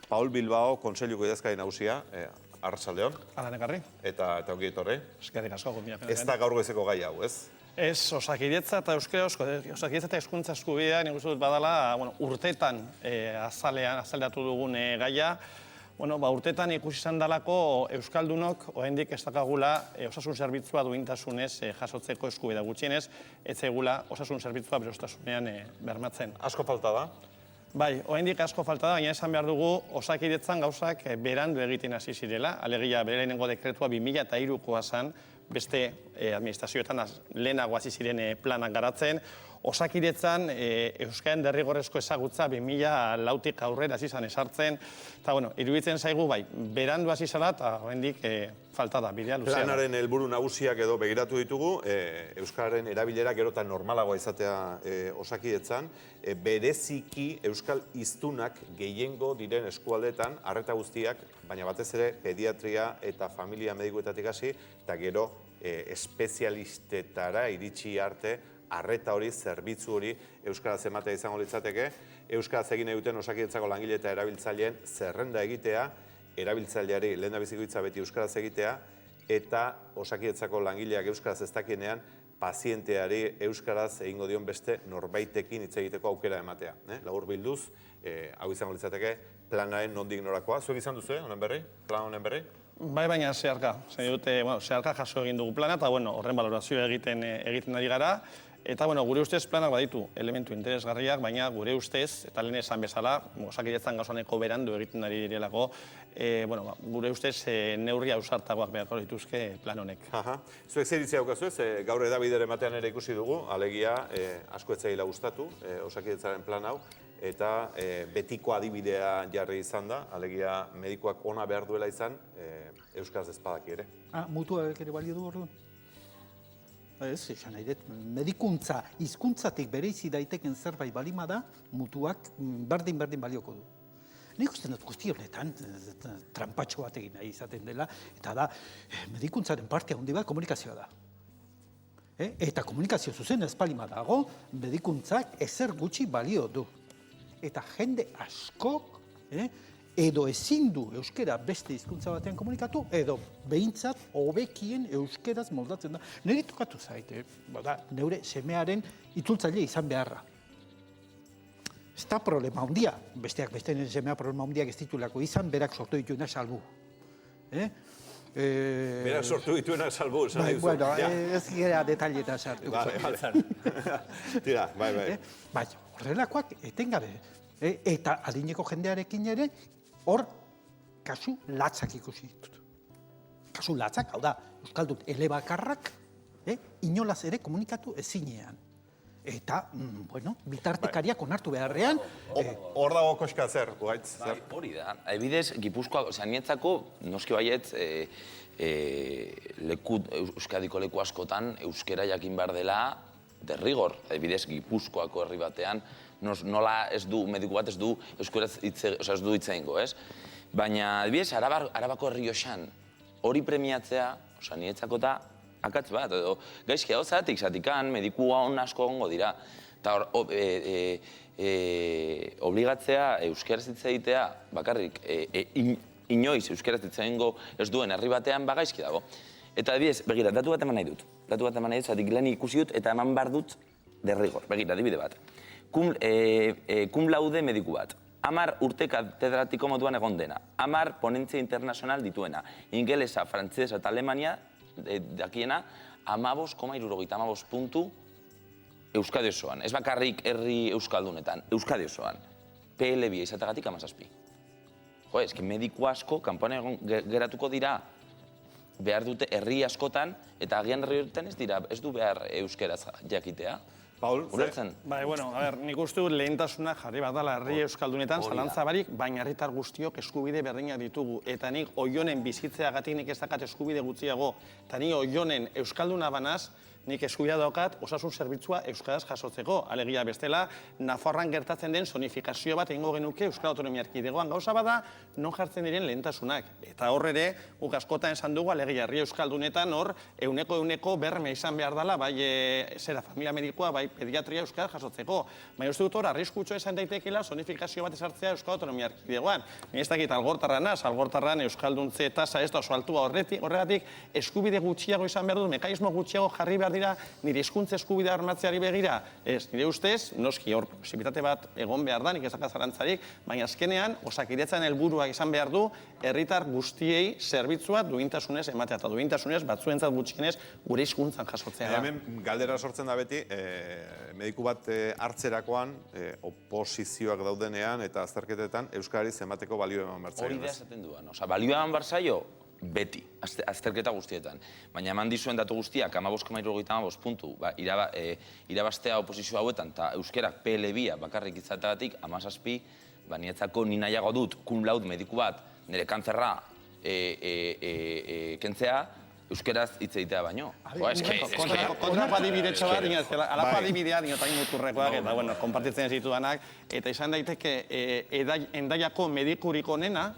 Paul Bilbao, Kontseiluko idazkari nagusia, arratsaldeon. Ekarri. Eta ongi etorri. Eskerrik asko, gomia. Ez da gaur goizeko gai hau, ez? Ez, osakidetza eta osakidetza eta hezkuntza eskubidea, nik uste dut badala, urteetan azaldeatu dugun gaia. Urteetan ikusi izan dalako Euskaldunok oraindik ez dakagula osasun zerbitzua duintasunez jasotzeko eskubidea gutxienez, ez zaigula osasun zerbitzua berostasunean bermatzen. Asko falta da? Bai, oraindik asko falta da, baina esan behar dugu osakidetzan gauzak berandu egiten hasi zirela. Alegia, bere lehenengo dekretua 2003koa zen, beste administrazioetan lehenago hasi ziren planak garatzen. Osakidetzan Euskaren derrigorrezko ezagutza 2004tik aurrera hasi zen esartzen. Eta, iruditzen zaigu, bai, berandu hasi zara eta oraindik falta da, bidea luzea. Planaren helburu nagusiak edo begiratu ditugu, Euskararen erabilera gerotan normalagoa izatea osakidetzan, bereziki Euskal hiztunak gehiengo diren eskualdetan, arreta guztiak, baina batez ere pediatria eta familia medikuetatik hasi, eta gero espezialistetara iritsi arte, arreta hori, zerbitzu hori Euskaraz ematea izango litzateke, Euskaraz egin egiten osakidetzako langile eta erabiltzaileen zerrenda egitea, erabiltzaileari lehendabiziko hitza beti Euskaraz egitea, eta osakidetzako langileak Euskaraz ez dakienean, pazienteari Euskaraz egingo dion beste norbaitekin hitz egiteko aukera ematea. Labur bilduz, hau izango litzateke, planaren nondik norakoa. Zuek izan duzu, honen berri? Plan honen berri? Bai, baina zeharka. Zeharka jaso egin dugu plana, eta horren balorazioa egiten ari gara. Eta gure ustez planak baditu elementu interesgarriak, baina gure ustez, eta lehen esan bezala, osakidetzan gauzaneko berandu egiten ari direlako, gure ustez neurri ausartagoak beharko dituzke plan honek. Zuek zer iritzia daukazu ez? Gaur edabideren batean ere ikusi dugu, alegia asko ez zaila gustatu osakidetzaren plan hau, eta betiko adibidea jarri izan da, alegia medikoak ona behar duela izan, Euskaraz ez badaki ere. Mutuak ere balio du orduan? Ez, esan nahi dut, medikuntza, hizkuntzatik bereizi daiteken zerbait balima da, mutuak berdin balioko du. Nik uste dut guzti honetan, trampatxo bat egin nahi izaten dela, eta da, medikuntzaren parte handi bat komunikazioa da. Eta komunikazio zuzen ez balima dago, medikuntzak ezer gutxi balio du. Eta jende askok, edo ezin du euskera beste hizkuntza batean komunikatu, edo behintzat hobekien euskeraz moldatzen da. Nire tokatu zaite, neure semearen itzultzaile izan beharra. Ez da problema handia, besteak besteen semea problema handiak ez ditulako izan, berak sortu dituena salbu. Berak sortu dituena salbu, esan nahi duzu. Bueno, ez gira detailetan sartu. Tira, bai. Bai, horrelakoak etengabe. Eta adineko jendearekin ere, hor, kasu latzak ikusi ditut. Kasu latzak, hau da, euskaldun elebakarrak, inolaz ere komunikatu ezinean. Eta, bitartekariak onartu beharrean... Hor dago koska zer, Ugaitz? Hori da. Ebidez, Gipuzkoa, nietzako, noski baiet, Euskadiko leku askotan, euskera jakin behar dela, derrigor. Ebidez, Gipuzkoako herri batean, nola ez du, mediku bat ez du, euskaraz ez du hitz egingo, ez? Baina, ebidez, Arabako herri osan, hori premiatzea, nietzako da, akatz bat, edo gaizki hau zatikan, medikua hon asko gongo dira. Eta obligatzea euskaraz hitz egitea, bakarrik, inoiz euskaraz hitz egingo ez duen herri batean bagaizki dago. Eta adibidez, begira, datu bat eman nahi dut. Datu bat eman nahi dut, zatik lan ikusi dut eta eman behar dut derrigor. Begira, adibide bat. Cum laude mediku bat. 10 urte katedratiko moduan egon dena. 10 ponentzia internazional dituena. Ingelesa, frantzesa eta Alemania dakiena 15,75 puntu Euskadi osoan. Ez bakarrik herri euskaldunetan, Euskadi osoan. PL2 izatagatik 17. Jo, eski mediku asko, kanpoan geratuko dira, behar dute herri askotan, eta agian herri horretan ez du behar euskeraz jakitea. Paul, ulertzen? Nik uste dut lehentasuna jarri bat dela herri euskaldunetan, zalantza barik, baina herritar guztiok eskubide berdinak ditugu. Eta nik oionen bizitzeagatik nik ez dakat eskubide gutxiago, eta nik oionen euskalduna banaz, nik eskubidea daukat osasun zerbitzua euskaraz jasotzeko. Alegia bestela, Nafarroan gertatzen den zonifikazio bat egingo genuke Euskal Autonomia Erkidegoan. Gauza bada, non jartzen diren lehentasunak. Eta hor ere, guk askotan esan dugu, alegia herri euskaldunetan hor, euneko berme izan behar dela, bai familia medikoa, bai pediatria euskara jasotzeko. Baina uste dut hor, arriskutsua izan daitekela zonifikazio bat esartzea Euskal Autonomia Erkidegoan. Ni ez dakit algortarran euskalduntze tasa ez da oso altua horregatik, eskubide gutxiago izan behar dut, mekanismo gutxiago jarri behar dira, nire hizkuntza eskubidea armatzeari begira. Ez, nire ustez, noski hor posibilitate bat egon behar da, nik ez dakit zalantzarik, baina azkenean, Osakidetzan helburuak izan behar du, herritar guztiei zerbitzua duintasunez ematea, eta duintasunez batzuentzat gutxienez gure hizkuntzan jasotzea da. Hemen galdera sortzen da beti, mediku bat hartzerakoan, oposizioak daudenean eta azterketetan Euskarari zenbateko balio eman bertzaio. Hori da esaten duan, balioa eman bertzaio, beti, azterketa guztietan. Baina eman dizuen datu guztiak, 15,75 puntu, irabaztea oposizio hauetan, eta euskerak PL2 bakarrik izateagatik, 17, nietzako ni nahiago dut, cum laude mediku bat, nire kantzerra kentzea, euskeraz hitz egitea baino. Kontrako adibidetxo bat, alako adibidea, dinotain muturrekoak, eta, bueno, konpartitzen zitudanak, eta izan daiteke, Hendaiako medikurik onena,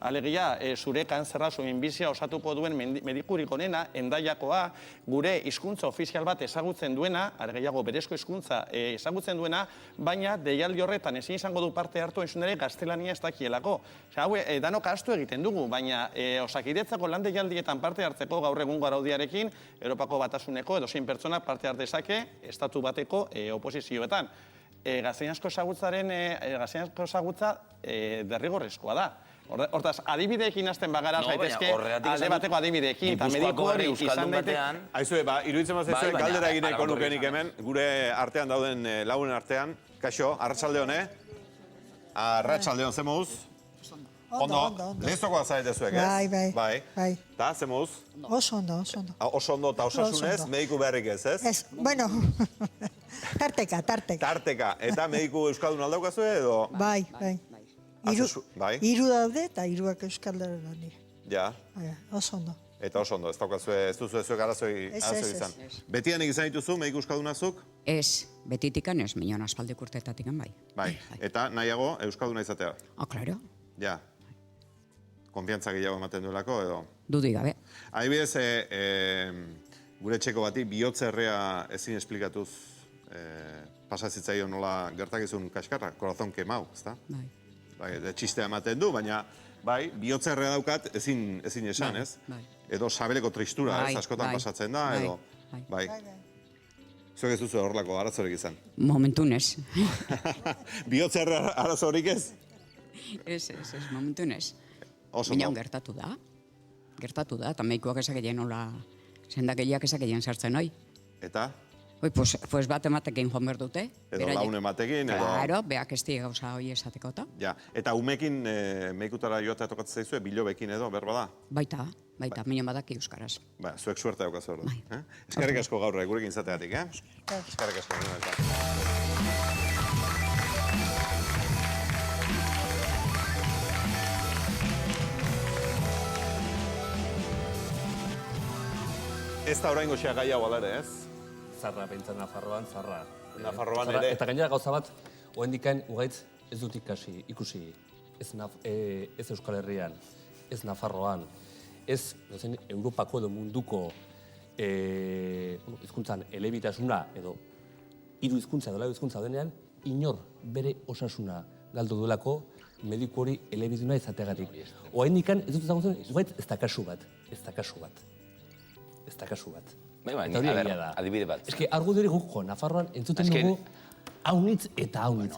alegia, zure kanzerra zuen bizia osatuko duen medikurik onena, Hendaiakoa, gure hizkuntza ofizial bat ezagutzen duena, gehiago berezko hizkuntza ezagutzen duena, baina deialdi horretan ezin izango du parte hartu entzunere gaztelania ez dakielako. Hau, danok ahaztu egiten dugu, baina Osakidetzako lan deialdietan parte hartzeko gaur egungo araudiarekin, Europako Batasuneko edo zein pertsonak parte hartezake estatu bateko oposizioetan. Gaztelaniazko ezagutza derrigorrezkoa da. Hortaz, adibideekin hasten bagara zaitezke, alde bateko adibideekin, eta mediku hori izan daite. Aizue, iruditzen mazaizu, galdera egin nahiko nukenik hemen, gure artean dauden lagunen artean. Kaixo, arratsaldeon, Arratsaldeon, ze moduz? Ondo, lehezokoa zaitezuek, ez? Bai. Ta, ze moduz? Oso ondo, oso ondo. Oso ondo eta osasunez, mediku beharrik ez, ez? Ez, bueno, tarteka. Tarteka, eta mediku euskaldun aldaukazu edo? Bai. Hiru daude eta hiruak euskaldun daude. Ja. Oso ondo. Eta oso ondo, ez duzu ezuek arazoi izan. Betianik izan dituzu, mediku euskaldunazuk? Ez, betitikan ez, minon aspaldik urteetatikan bai. Bai, eta nahiago euskalduna izatea? Klaro. Ja. Konfiantza gehiago ematen duelako edo? Dudi gabe. Adibidez, gure txeko bati, bihotzerrea ezin esplikatuz pasazitzaio nola gertakizun kaskarra, korazon kemau, ezta? Bai. Txistea ematen du, baina bihotzerrea daukat ezin esan, ez? Edo sabeleko tristura, ez? Askotan pasatzen da, edo... Bai. Zuek ez duzu horrelako arazorik izan? Momentun ez. Bihotzerrea arazorik ez? Ez, momentun ez. Oso Baina gertatu da, eta medikuak ezakeien nola, zendakeiak ezakeien sartzen hoi. Eta? Pues bat ematekin joan behar dute. Edo laun ematekin, edo... Claro, beak ez gauza hoi esateko eta. Ja, eta umekin medikutara joatea tokatzen zaizue, bilobekin edo, berba da? Baita, minon badaki euskaraz. Ba, zuek suerte daukazu hor da. Eskerrik asko gaur, gurekin izateatik, Eskerrik asko. Ez da oraingo xea gai hau alare, ez? Zarra, pentsa Nafarroan, zarra. Nafarroan ere. Eta gainera gauza bat, oraindikan ugaitz ez dut ikusi. Ez Euskal Herrian, ez Nafarroan, ez Europako edo munduko hizkuntzan elebitasuna edo hiru hizkuntza edo lau hizkuntza denean, inor bere osasuna galdu duelako mediku hori elebiduna izateagatik. Oraindikan ez dut ezagutzen, ugaitz ez da kasu bat. Bai, adibide bat. Eske, arguderi guk Nafarroan entzuten dugu haunitz eta haunitz.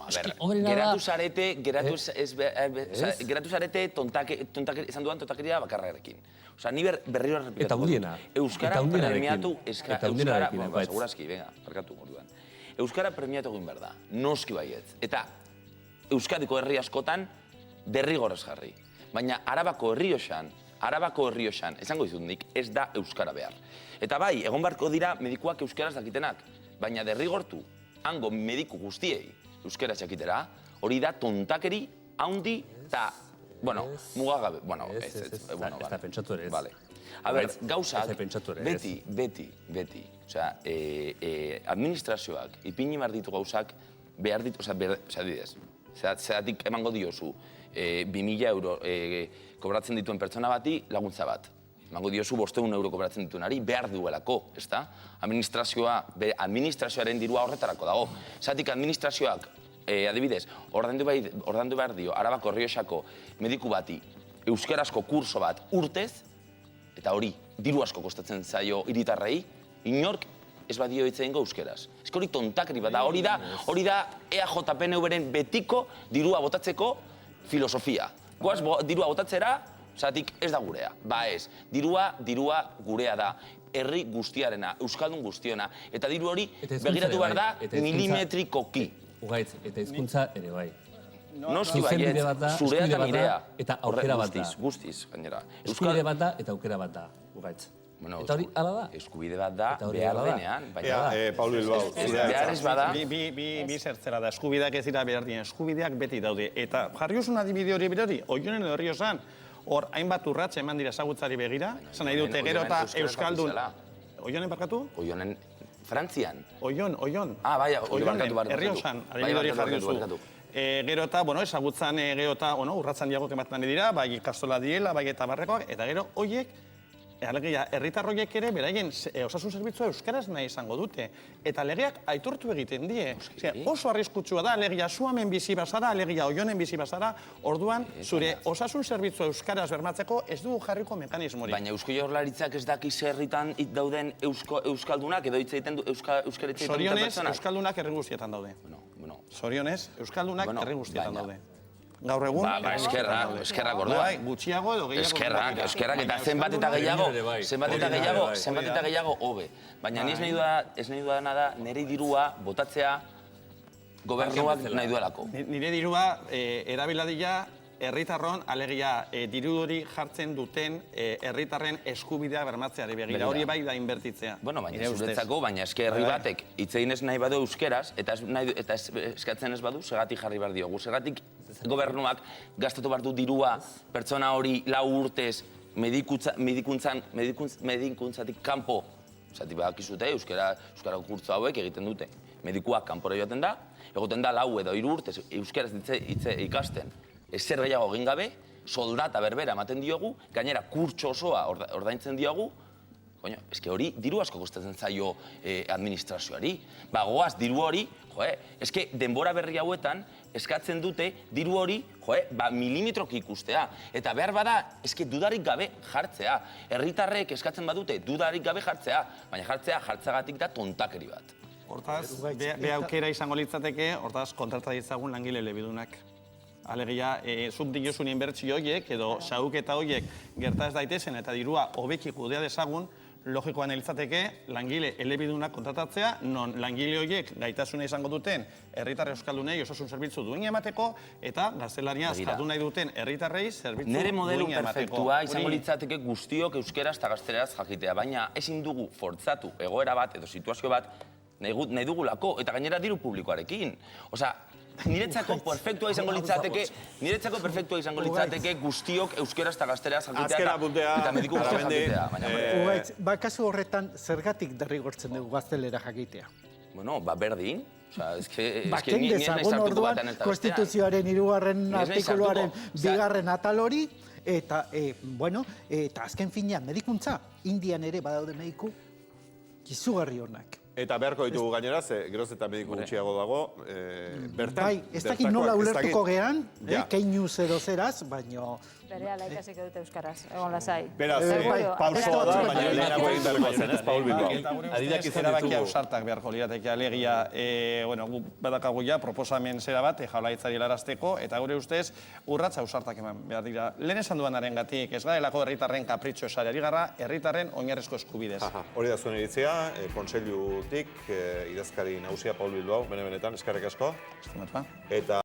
Geratu zarete izan duan tontakeria bakarrarekin. Osa, ni berriro errepikatu. Eta hundiena. Euskara premiatu, Euskara premiatu egin behar da, noski baietz. Eta Euskadiko herri askotan derrigorrez jarri. Baina Arabako herrioxan, esango dizut nik, ez da Euskara behar. Eta bai, egon beharko dira medikuak euskaraz dakitenak, baina derrigortu hango mediku guztiei euskaraz jakitera, hori da tontakeri haundi eta Bueno, mugagabe, bueno, Ez da pentsatu ere ez. Vale. A ber, gauzak, Ez da pentsatu ere ez. beti. Osea, administrazioak, ipini behar ditu gauzak, behar ditu, adibidez, zeratik emango diozu, 2.000 euro kobratzen dituen pertsona bati laguntza bat. Emango diozu 500 euro kobratzen dituenari behar duelako, ezta? Administrazioaren dirua horretarako dago. Zeratik administrazioak, adibidez, ordaindu behar dio, Arabako Errioxako mediku bati euskarazko kurso bat urtez, eta hori, diru asko kostatzen zaio hiritarrei, inork ez badio hitz egingo euskeraz. Ez hori tontakri bat da, hori da EAJ-PNV-ren betiko dirua botatzeko filosofia. Goaz dirua botatzera, zeratik ez da gurea. Ba ez, dirua gurea da. Herri guztiarena, euskaldun guztiona. Eta diru hori begiratu behar da milimetrikoki. Ugaitz, eta hizkuntza ere bai. Noski baiet, zurea eta nirea. Eta aukera bat da. Guztiz, gainera. Eskubide bat da eta aukera bat da, Ugaitz. Eta hori ala da? Eskubide bat da, behar denean. Paul Bilbao, behar ez bada. Bi zertzera da, eskubideak ez dira behar diren, eskubideak beti daude. Eta jarri osun adibide hori, Oionen edo Errioxan, hor hainbat urratxe eman dira ezagutzari begira, esan nahi dute gero eta euskaldun. Oionen barkatu? Oionen, Frantzian. Oion. Ah, bai, Oionen, Errioxan, adibide hori jarri duzu. Gero eta, ezagutzan gero eta urratzan diagok ematen dira, bai ikastola diela, bai eta barrekoak, eta gero horiek, alegia, herritar horiek ere beraien osasun zerbitzua euskaraz nahi izango dute. Eta legeak aitortu egiten die. Oso arriskutsua da, alegia, Suamen bizi bazara, alegia, Oionen bizi bazara, orduan, zure osasun zerbitzua euskaraz bermatzeko ez dugu jarriko mekanismorik. Baina Eusko Jaurlaritzak ez dakiz herritan dauden euskaldunak, edo hitz egiten du euskaretxe egiten duten pertsonak? Zorionez, euskaldunak herri guztietan daude. Zorionez, euskaldunak herri guztietan daude. Gaur egun... Eskerrak orduan. Gutxiago edo gehiago. Eskerrak eta zenbat eta gehiago, hobe. Baina ez nahi duena da, nire dirua botatzea gobernuak nahi duelako. Nire dirua erabiladila herritarron, alegia, diru hori jartzen duten herritarren eskubidea bermatzeari begira. Hori bai da inbertitzea. Bueno, baina zuretzako, baina eske herri batek hitz egin ez nahi badu euskeraz, eta eskatzen ez badu, segatik jarri behar diogu. Segatik gobernuak gastatu behar du dirua pertsona hori 4 urtez medikuntzatik kanpo, zati badakizute, euskara kurtzo hauek egiten dute. Medikuak kanpora joaten da, egoten da 4 edo 3 urtez euskaraz ikasten. Ezer gehiago egin gabe, soldata berbera ematen diogu, gainera kurtso osoa ordaintzen diogu, eske hori diru asko kostatzen zaio administrazioari. Ba, goaz, diru hori, eske denbora berri hauetan eskatzen dute diru hori, milimetroki ikustea. Eta behar bada, eske dudarik gabe jartzea. Herritarrek eskatzen badute dudarik gabe jartzea, baina jartzeagatik da tontakeri bat. Hortaz, be aukera izango litzateke, hortaz, kontrata ditzagun langile elebidunak. Alegia, zuk diozun inbertsio horiek edo xahuketa horiek gerta ez daitezen eta dirua hobeki kudea dezagun, logikoan litzateke langile elebidunak kontratatzea, non langile horiek gaitasuna izango duten herritar euskaldunei osasun zerbitzu duina emateko eta gaztelaniaz jardun nahi duten herritarrei zerbitzu duina emateko. Nere modelu perfektua izango litzateke guztiok euskeraz eta gazteleraz jakitea, baina ezin dugu fortzatu egoera bat edo situazio bat nahi dugulako eta gainera diru publikoarekin. Osea, niretzako perfektua izango litzateke guztiok euskeraz eta gazteleraz jakitea eta mediku guztiak jakitea. Ba, kasu horretan, zergatik derrigortzen dugu gaztelera jakitea? Bueno, ba, berdin. Baken dezagun orduan, Konstituzioaren 3. artikuluaren 2. atal hori, eta, eta azken finean, medikuntza, Indian ere badaude mediku, izugarri honak. Eta beharko ditugu gainera, geroz eta mediku gutxiago dago, bertan. Bai, ez dakit nola ulertuko gehan, keinu zero zeraz, baina... Berehala ikasiko dute euskaraz, egon lasai. Beraz, pausoa da, baina lehenago egin beharko zen, ez, Paul Bilbao. Adidak izan erabakia ausartak beharko lirateke alegia, gu badakagu ja, proposamen zera bat, jaurlaritzari helarazteko, eta gure ustez, urratza ausartak eman behar dira. Lehen esan duanaren gatik, ez garelako herritarren kapritxo esari gara, herritarren oinarrizko eskubidez. Hori da zuen iritzia, kontseilutik, idazkari nagusia Paul Bilbao, benetan, eskerrik asko. Estimatua. Eta